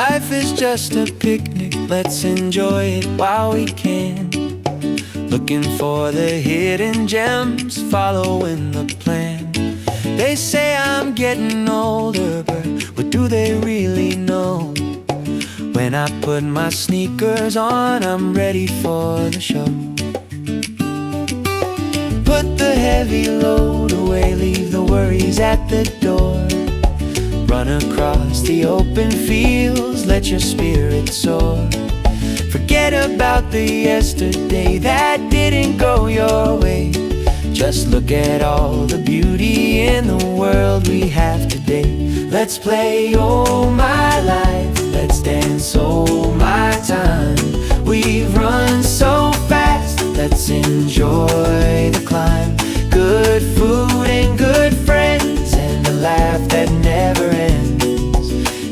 Life is just a picnic, let's enjoy it while we can. Looking for the hidden gems, following the plan. They say I'm getting older, but what do they really know? When I put my sneakers on, I'm ready for the show. Put the heavy load away, leave the worries at the door. Run across the open fields, let your spirit soar. Forget about the yesterday that didn't go your way. Just look at all the beauty in the world we have today. Let's play, oh my life, let's dance, oh my time. We've run so fast, let's enjoy the climb. Good food and good friends, and a laugh that never ends.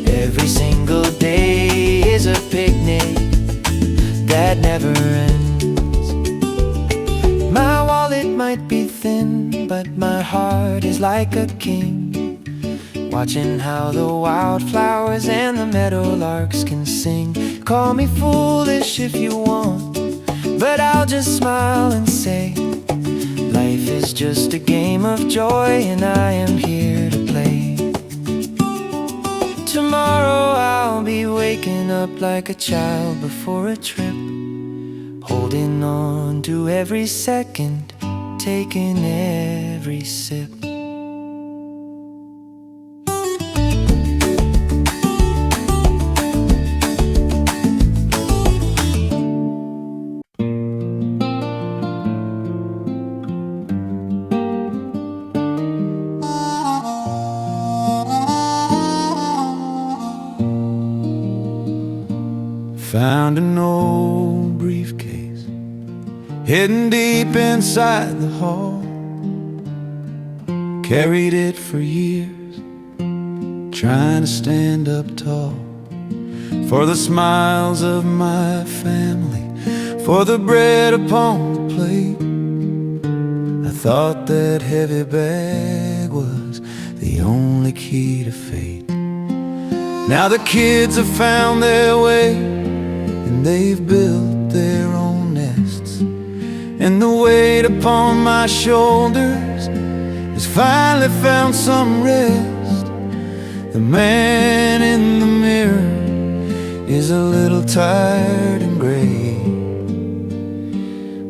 Every single day is a picnic that never ends. My wallet might be thin, but my heart is like a king. Watching how the wildflowers and the meadowlarks can sing. Call me foolish if you want, but I'll just smile and say, life is just a game of joy, and I am here to play. Tomorrow I'll be waking up like a child before a trip, holding on to every second, taking every sip. Found an old briefcase hidden deep inside the hall. Carried it for years, trying to stand up tall. For the smiles of my family, for the bread upon the plate. I thought that heavy bag was the only key to fate. Now the kids have found their way, and they've built their own nests, and the weight upon my shoulders has finally found some rest. The man in the mirror is a little tired and gray,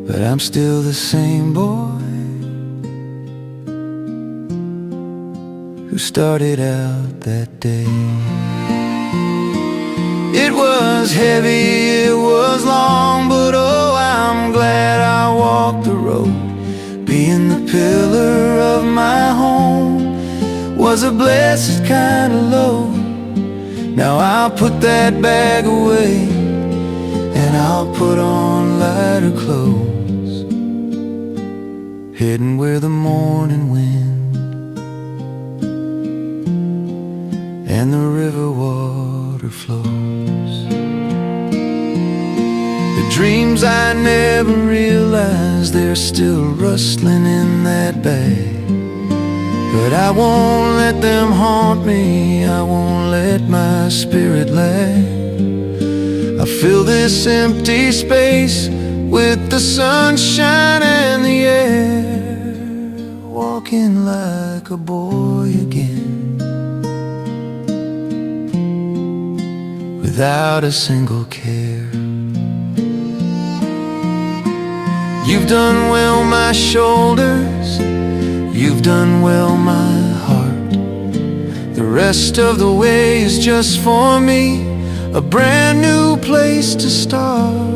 but I'm still the same boy who started out that day. It was heavy, it was long, but oh, I'm glad I walked the road. Being the pillar of my home was a blessed kind of load. Now I'll put that bag away, and I'll put on lighter clothes, heading where the morning wind and the river water flows. Dreams I never realized, they're still rustling in that bag. But I won't let them haunt me, I won't let my spirit lag. I'll fill this empty space with the sunshine and the air, walking like a boy again, without a single care. You've done well, my shoulders, you've done well, my heart. The rest of the way is just for me, a brand new place to start.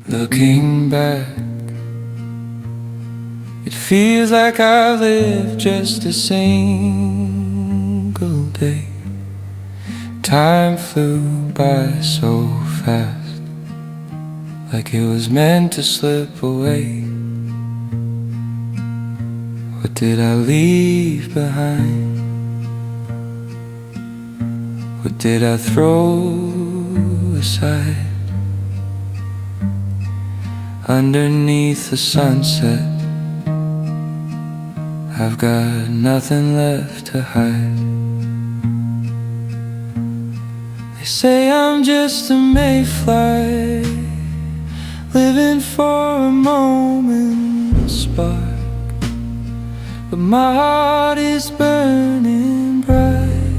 Looking back, it feels like I've lived just a single day. Time flew by so fast, like it was meant to slip away. What did I leave behind? What did I throw aside? Underneath the sunset, I've got nothing left to hide. They say I'm just a mayfly, living for a moment's spark, but my heart is burning bright,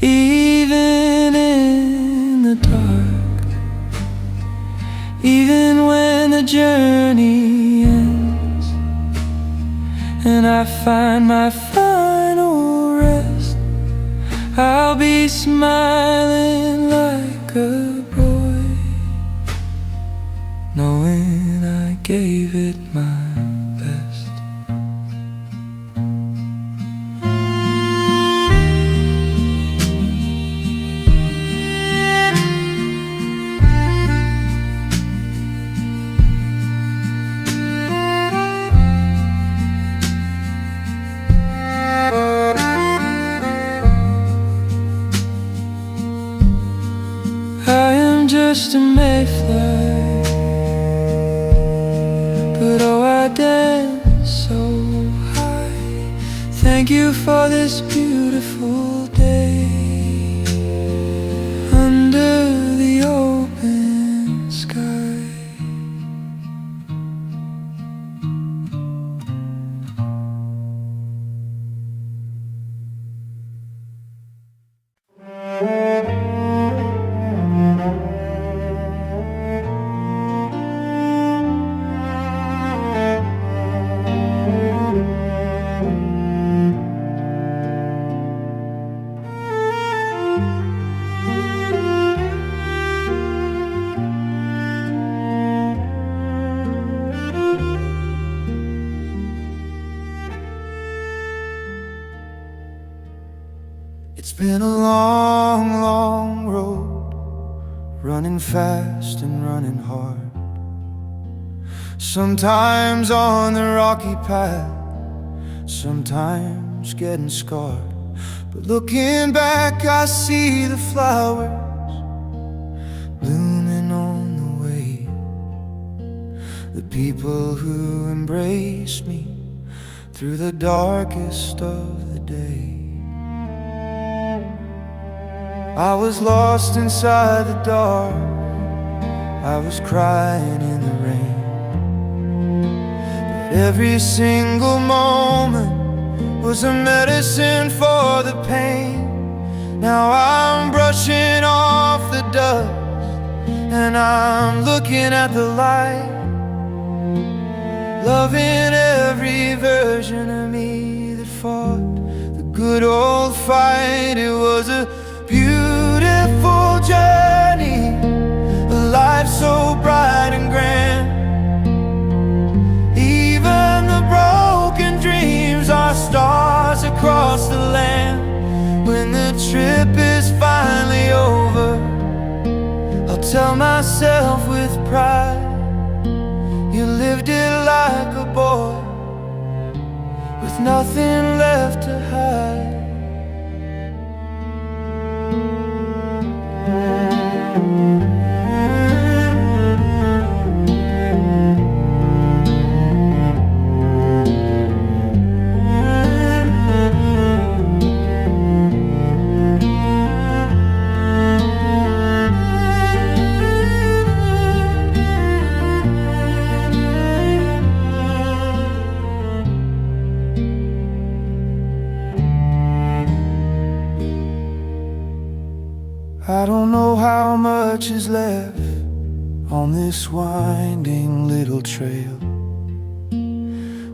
even in the dark, even when the journey ends and I find my final rest. I'll be smiling like a boy, knowing I gave it my best. Just a mayfly, but oh, I dance so high. Thank you for this beautiful day under the open sky. It's been a long, long road, running fast and running hard. Sometimes on the rocky path, sometimes getting scarred. But looking back, I see the flowers blooming on the way, the people who embraced me through the darkest of the day. I was lost inside the dark, I was crying in the rain, but every single moment was a medicine for the pain. Now I'm brushing off the dust and I'm looking at the light, loving every version of me that fought the good old fight. It was a beautiful journey, a life so bright and grand. Even the broken dreams are stars across the land. When the trip is finally over, I'll tell myself with pride, you lived it like a boy, with nothing left to hide. I don't know how much is left on this winding little trail,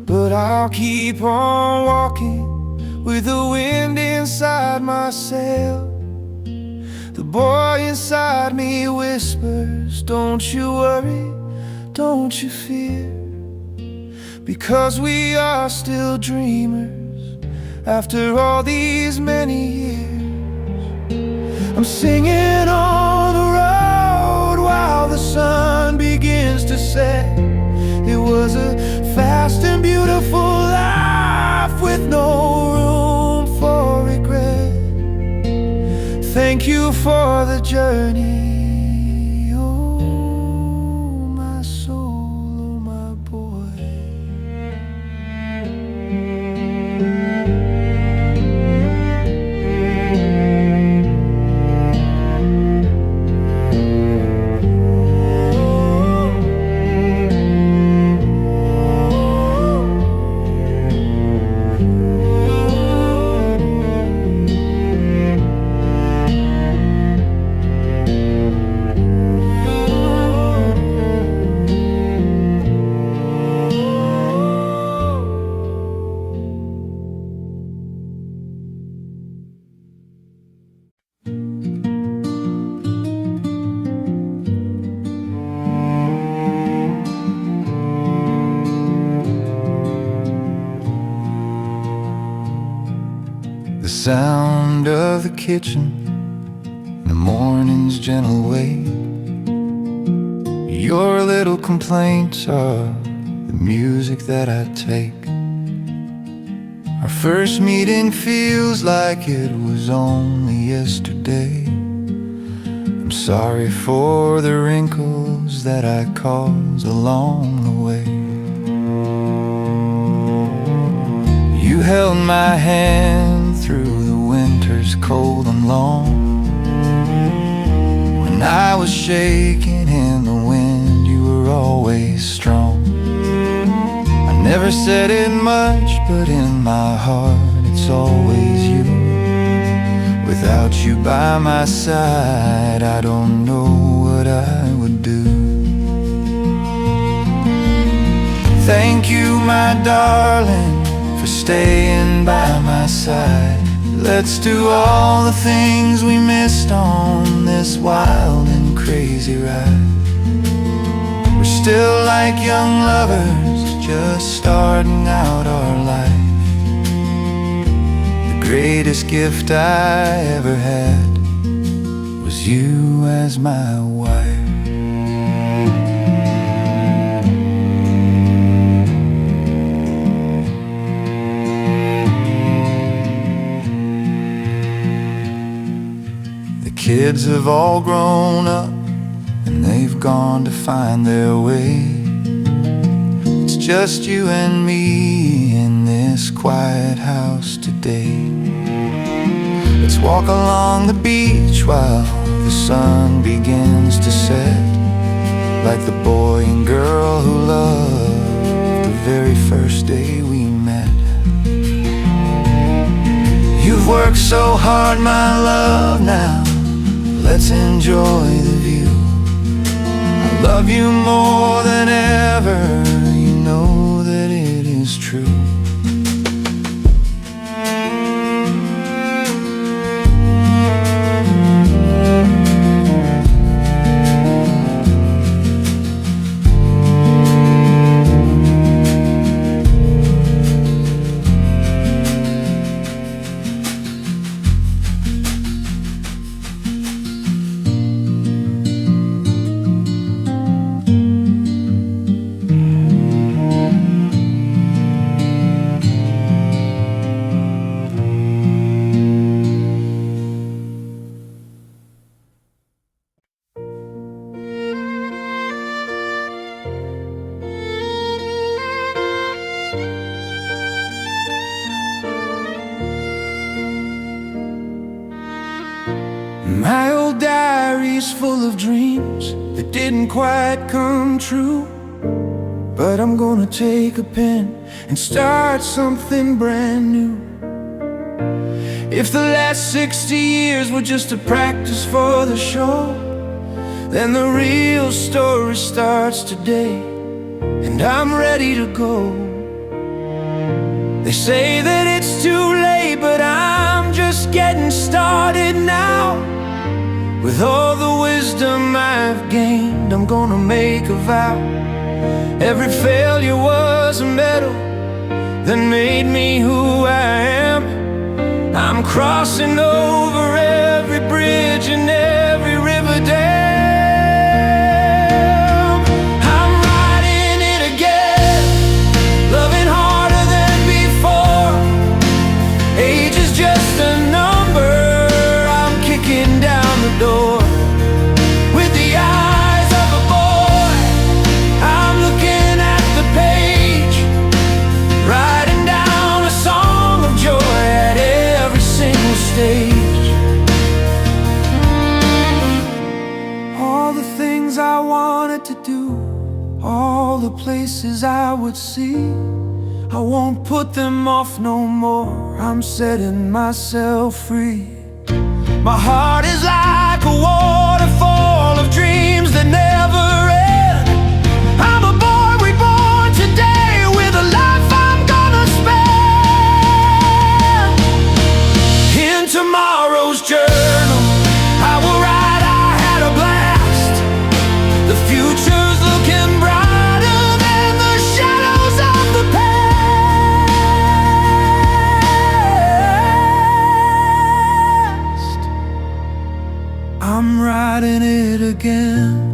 but I'll keep on walking with the wind inside my sail. The boy inside me whispers, don't you worry, don't you fear, because we are still dreamers after all these many years. I'm singing on the road while the sun begins to set. It was a fast and beautiful life with no room for regret. Thank you for the journey, oh my soul, oh my boy. The sound of the kitchen, the morning's gentle wake. Your little complaints are the music that I take. Our first meeting feels like it was only yesterday. I'm sorry for the wrinkles that I caused along the way. You held my hand through the winter's cold and long. When I was shaking in the wind, you were always strong. I never said it much, but in my heart it's always you. Without you by my side, I don't know what I would do. Thank you, my darling, for staying by my side. Let's do all the things we missed on this wild and crazy ride. We're still like young lovers, just starting out our life. The greatest gift I ever had was you as my wife. Kids have all grown up and they've gone to find their way. It's just you and me in this quiet house today. Let's walk along the beach while the sun begins to set, like the boy and girl who loved the very first day we met. You've worked so hard, my love, now let's enjoy the view. I love you more than ever, you know that it is true. My old diary's full of dreams that didn't quite come true, but I'm gonna take a pen and start something brand new. If the last 60 years were just a practice for the show, then the real story starts today, and I'm ready to go. They say that it's too late, but I'm just getting started now. With all the wisdom I've gained, I'm gonna make a vow. Every failure was a medal that made me who I am. I'm crossing over every bridge and all the places I would see. I won't put them off no more, I'm setting myself free. My heart is like a waterfall of dreams that never end. I'm a boy reborn today with a life I'm gonna spend. In tomorrow's journal I will write I had a blast. The future's looking brighter than the shadows of the past. I'm writing it again.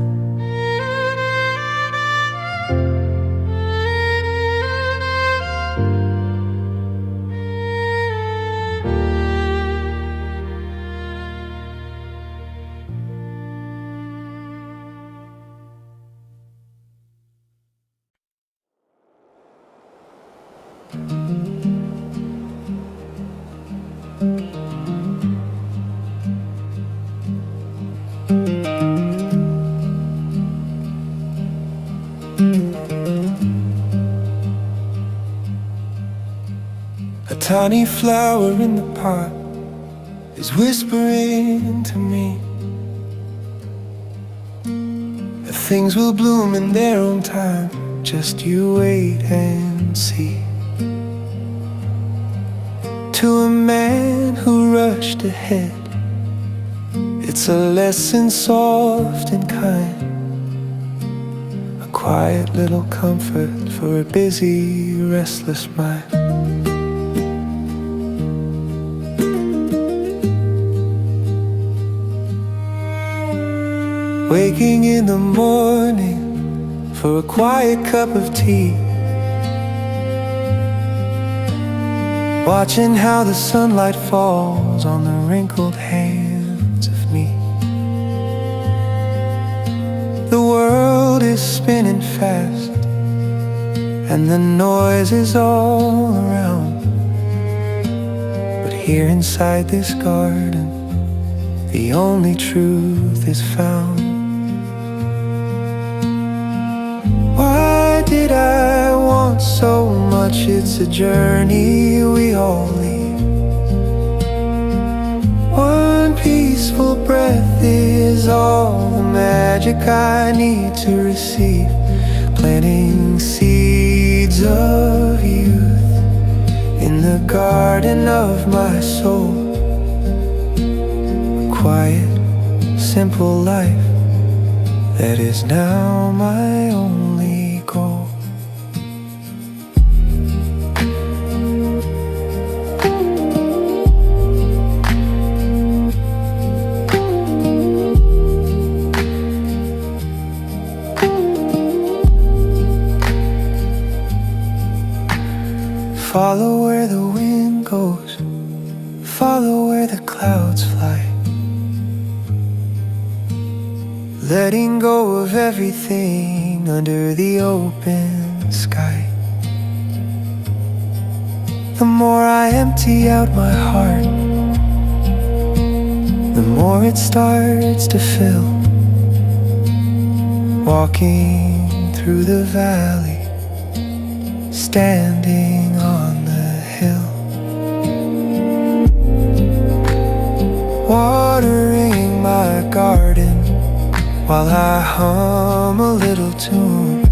A tiny flower in the pot is whispering to me that things will bloom in their own time. Just you wait and see. To a man who rushed ahead, it's a lesson soft and kind, a quiet little comfort for a busy, restless mind. Waking in the morning for a quiet cup of tea, watching how the sunlight falls on the wrinkled hands of me. The world is spinning fast and the noise is all around, but here inside this garden the only truth is found. Why did I want so much? It's a journey we all leave. One peaceful breath is all the magic I need to receive. Planting seeds of youth in the garden of my soul. A quiet, simple life that is now my only goal. Follow where the wind goes, follow where the clouds fly, letting go of everything under the open sky. The more I empty out my heart, the more it starts to fill. Walking through the valley, standing on the hill, watering my garden while I hum a little tune.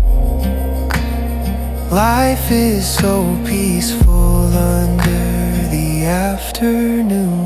Life is so peaceful under the afternoon.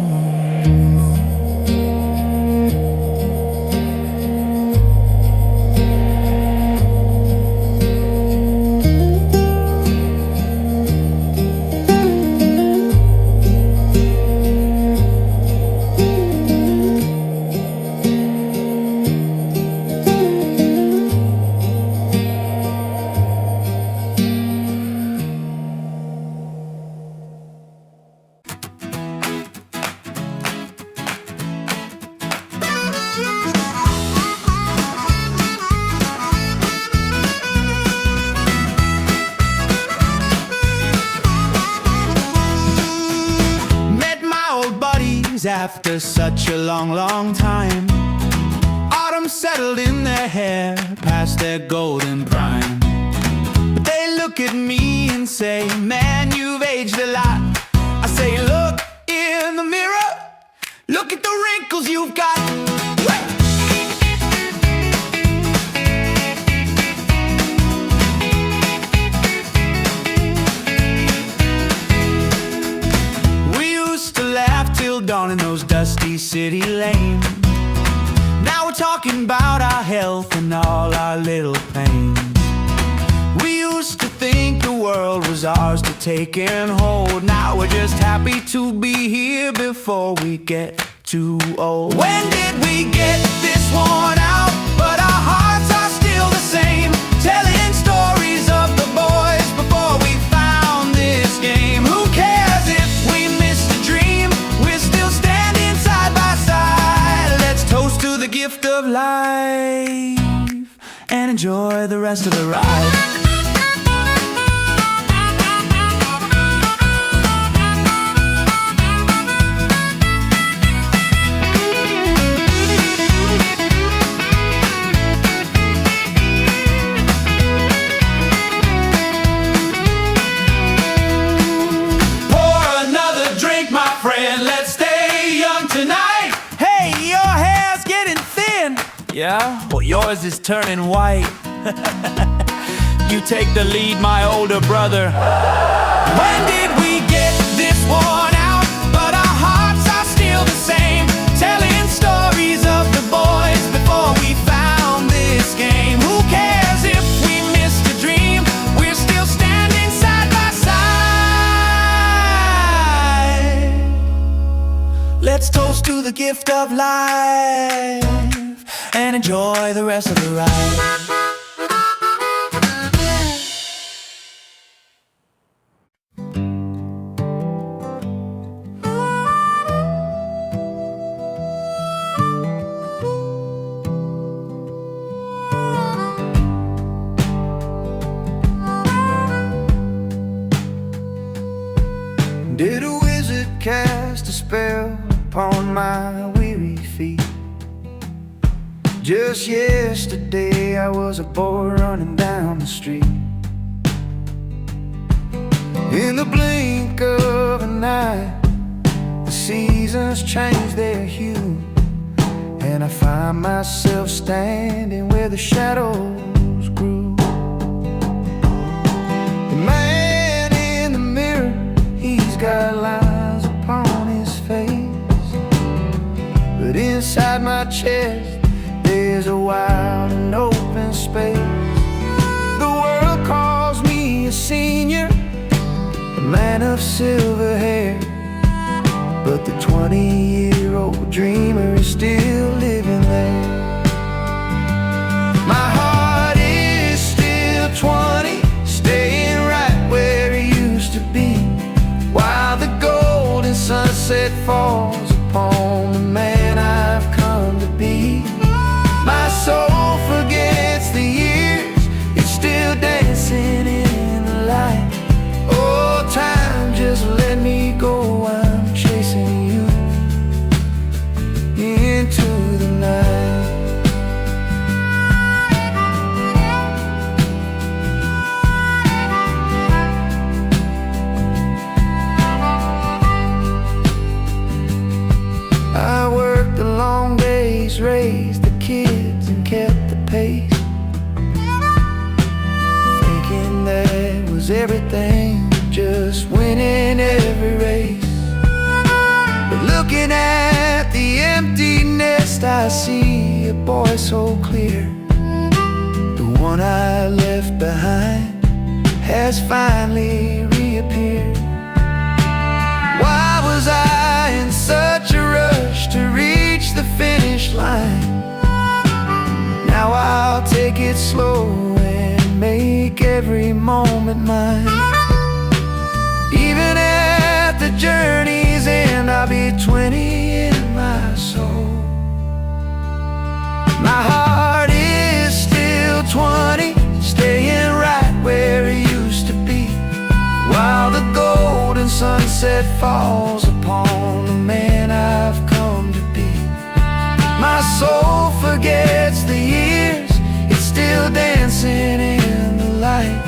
After such a long, long time, autumn settled in their hair, past their golden prime. say, man, you've aged a lot. I say, look in the mirror, look at the wrinkles you've got. We used to laugh till dawn in those dusty city lanes. Now we're talking about our health and all our little pains. We used to think the world was ours to take and hold. Now we're just happy to be here before we get too old. When did we get this worn out? But our hearts are still the same, telling stories of the boys before we found this game. Who cares if we missed a dream? We're still standing side by side. Let's toast to the gift of life and enjoy the rest of the ride. Yeah? Well, yours is turning white. You take the lead, my older brother. When did we get this worn out? But our hearts are still the same, telling stories of the boys before we found this game. Who cares if we missed a dream? We're still standing side by side. Let's toast to the gift of life and enjoy the rest of the ride. Did a wizard cast a spell upon my weary feet? Just yesterday I was a boy running down the street. In the blink of an eye, the seasons change their hue, and I find myself standing where the shadows grew. The man in the mirror, he's got lines upon his face, but inside my chest there's a wild and open space. The world calls me a senior, a man of silver hair, but the 20-year-old dreamer is still living there. My heart is still 20, staying right where it used to be, while the golden sunset falls upon the man I've come to be. My soul forgets the years, it's still dancing in the light. Oh, time, just let me go, I'm chasing you into the night. I worked the long days, raised the kids and kept the pace, thinking that was everything, just winning every race. But looking at the empty nest, I see a boy so clear. The one I left behind has finally reappeared. Why was I in such a rush to reach the finish line? Now I'll take it slow and make every moment mine. Even at the journey's end, I'll be 20 in my soul. My heart is still 20, staying right where it used to be, while the golden sunset falls upon the man I've come to be. My soul forgets the years, it's still dancing in the light.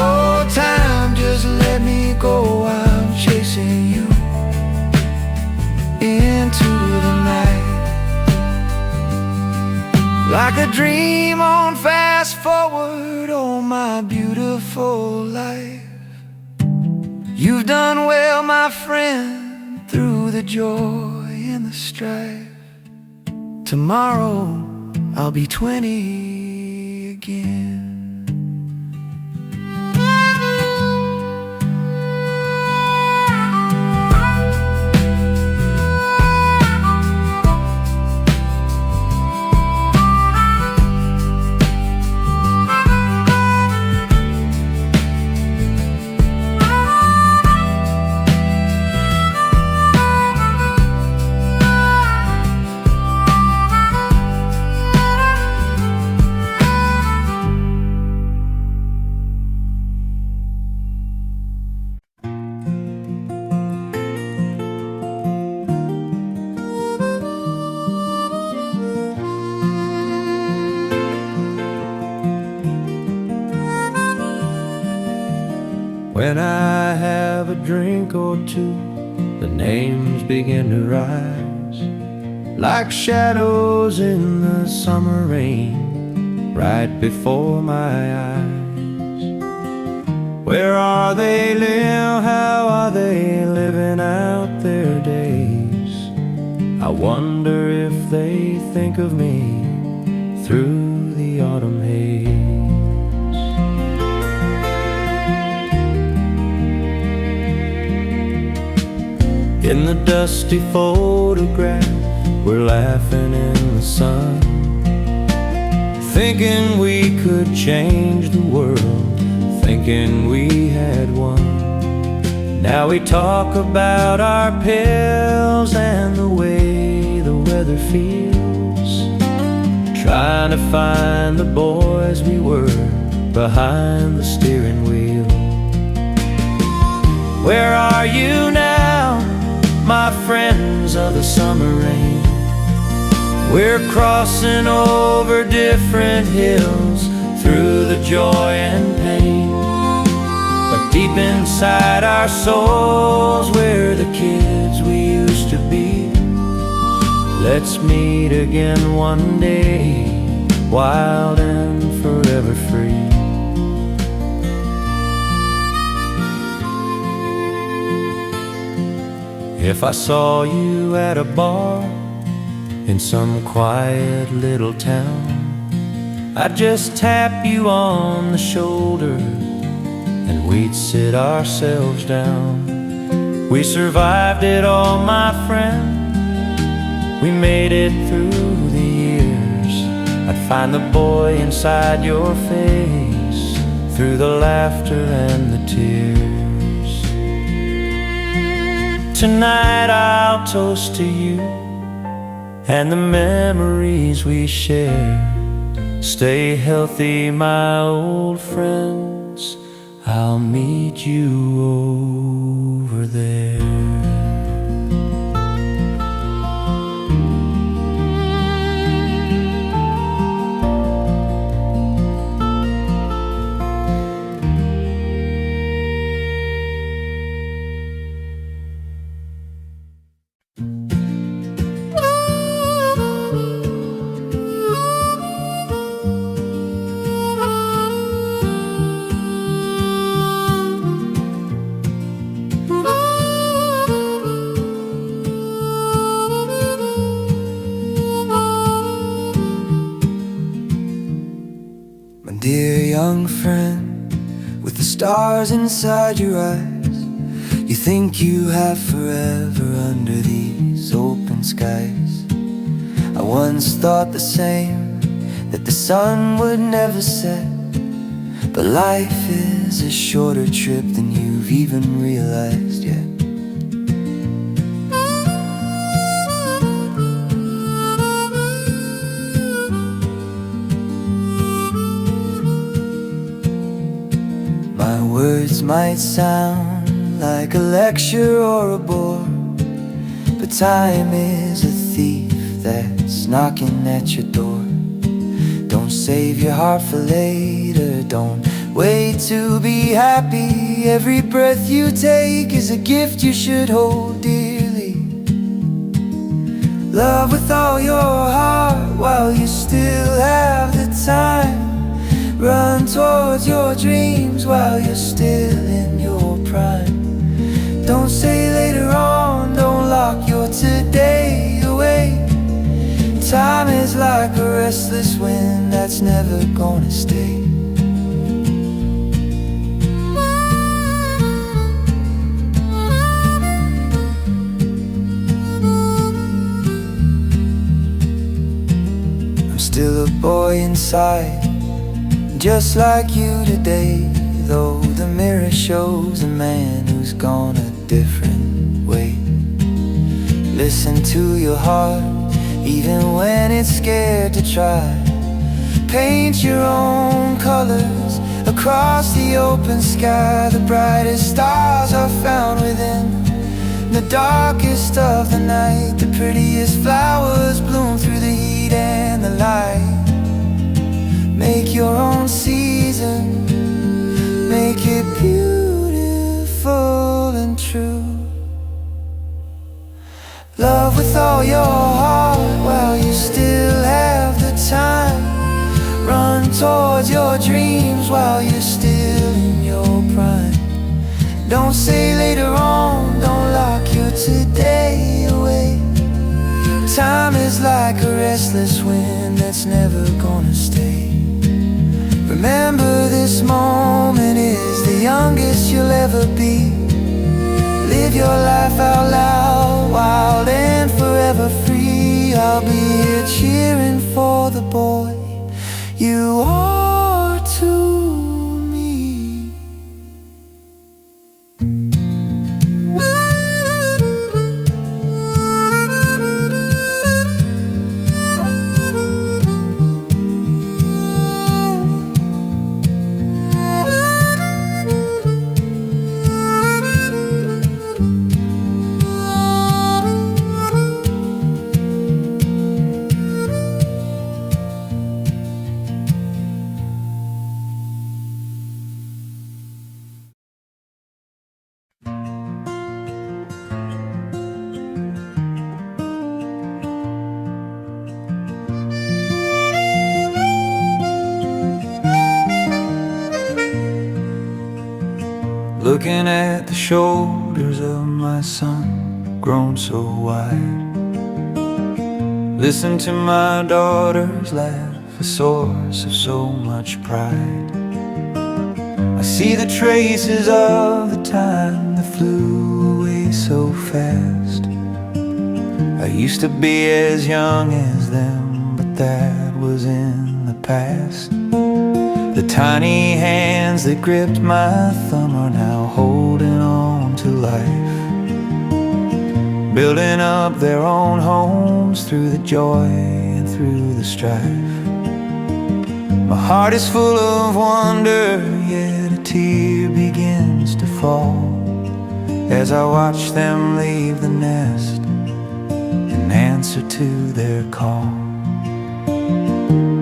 Oh, time, just dream on fast forward, oh my beautiful life. You've done well, my friend, through the joy and the strife. Tomorrow I'll be 20 again. When I have a drink or two, the names begin to rise like shadows in the summer rain right before my eyes. Where are they now? How are they living out their days? I wonder if they think of me through the autumn haze. In the dusty photograph, we're laughing in the sun, thinking we could change the world, thinking we had won. Now we talk about our pills and the way the weather feels, trying to find the boys we were behind the steering wheel. Where are you now, my friends of the summer rain? We're crossing over different hills through the joy and pain, but deep inside our souls we're the kids we used to be. Let's meet again one day, wild and forever free. If I saw you at a bar in some quiet little town, I'd just tap you on the shoulder and we'd sit ourselves down. We survived it all, my friend, we made it through the years. I'd find the boy inside your face through the laughter and the tears. Tonight I'll toast to you and the memories we shared. Stay healthy, my old friends, I'll meet you over there. Dear young friend, with the stars inside your eyes, you think you have forever under these open skies. I once thought the same, that the sun would never set, but life is a shorter trip than you've even realized yet. My words might sound like a lecture or a bore, but time is a thief that's knocking at your door. Don't save your heart for later, don't wait to be happy. Every breath you take is a gift you should hold dearly. Love with all your heart while you still have the time. Run towards your dreams while you're still in your prime. Don't say later on, don't lock your today away. Time is like a restless wind that's never gonna stay. I'm still a boy inside, just like you today, though the mirror shows a man who's gone a different way. Listen to your heart, even when it's scared to try. Paint your own colors across the open sky. The brightest stars are found within the darkest of the night. The prettiest flowers bloom through the heat and the light. Make your own season, make it beautiful and true. Love with all your heart while you still have the time. Run towards your dreams while you're still in your prime. Don't say later on, don't lock your today away. Time is like a restless wind that's never gonna stay. Remember, this moment is the youngest you'll ever be. Live your life out loud, wild and forever free. I'll be here cheering for the boy you are to me. Looking at the shoulders of my son, grown so wide. Listen to my daughter's laugh, a source of so much pride. I see the traces of the time that flew away so fast. I used to be as young as them, but that was in the past. The tiny hands that gripped my thumb are now holding on to life, building up their own homes through the joy and through the strife. My heart is full of wonder, yet a tear begins to fall as I watch them leave the nest in answer to their call.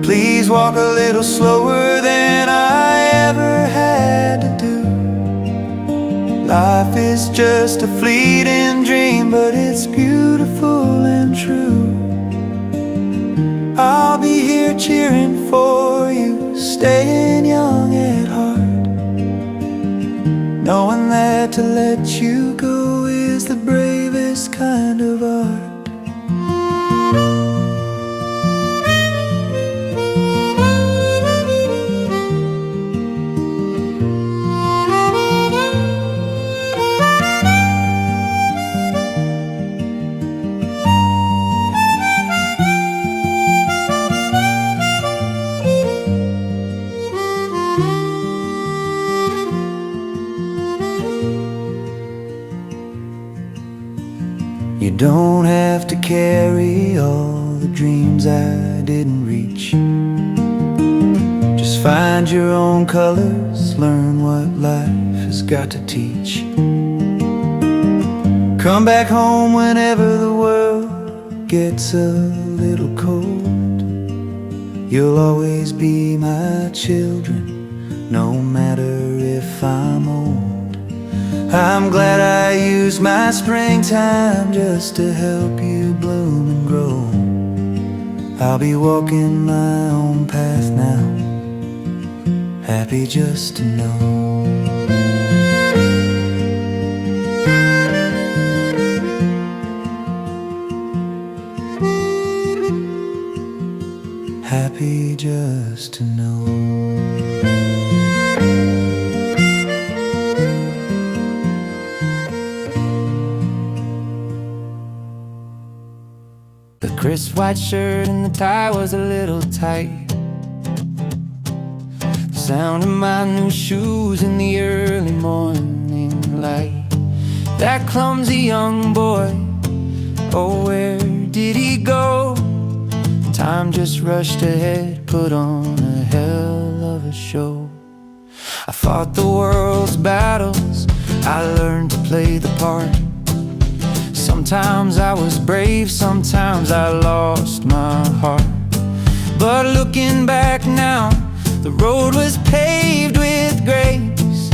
Please walk a little slower than I ever had to do. Life is just a fleeting dream, but it's beautiful and true. I'll be here cheering for you, staying young at heart, knowing that to let you go is the bravest kind of art. You don't have to carry all the dreams I didn't reach. Just find your own colors, learn what life has got to teach. Come back home whenever the world gets a little cold. You'll always be my children, no matter if I'm old. I'm glad I used my springtime just to help you bloom and grow. I'll be walking my own path now, happy just to know. Happy just to know. The crisp white shirt and the tie was a little tight. The sound of my new shoes in the early morning light. That clumsy young boy, oh, where did he go? Time just rushed ahead, put on a hell of a show. I fought the world's battles, I learned to play the part. Sometimes I was brave, sometimes I lost my heart. But looking back now, the road was paved with grace.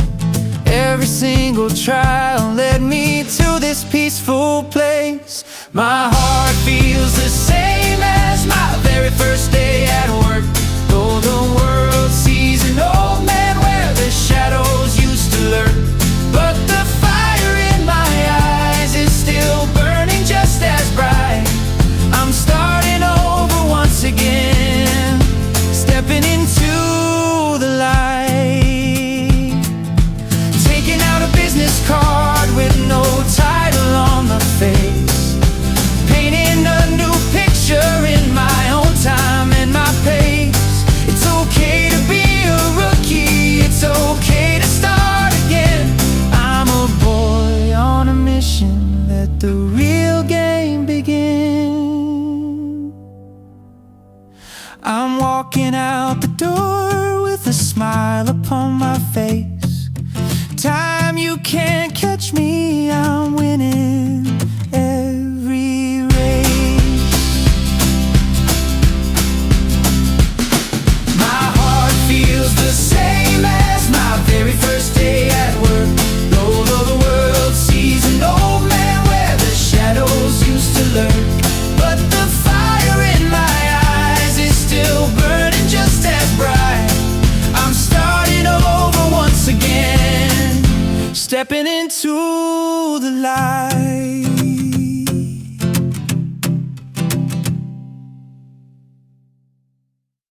Every single trial led me to this peaceful place. My heart feels the same as my very first day at work. Though the world sees an old man where the shadows used to lurk, but the fire in my eyes is still burning just as bright. I'm starting over once again, stepping into the light. Taking out a business card with no title on the face, painting a new picture in my own time and my pace. It's okay to be a rookie, it's okay to start again. I'm a boy on a mission, let the real game begin. I'm walking out the door with a smile upon my face. Time you can't catch me, I'm winning every race. My heart feels the same as my very first day at work. Though the world sees an old man where the shadows used to lurk, but the fire in my eyes is still burning just as bright. I'm starting over once again, stepping into the light.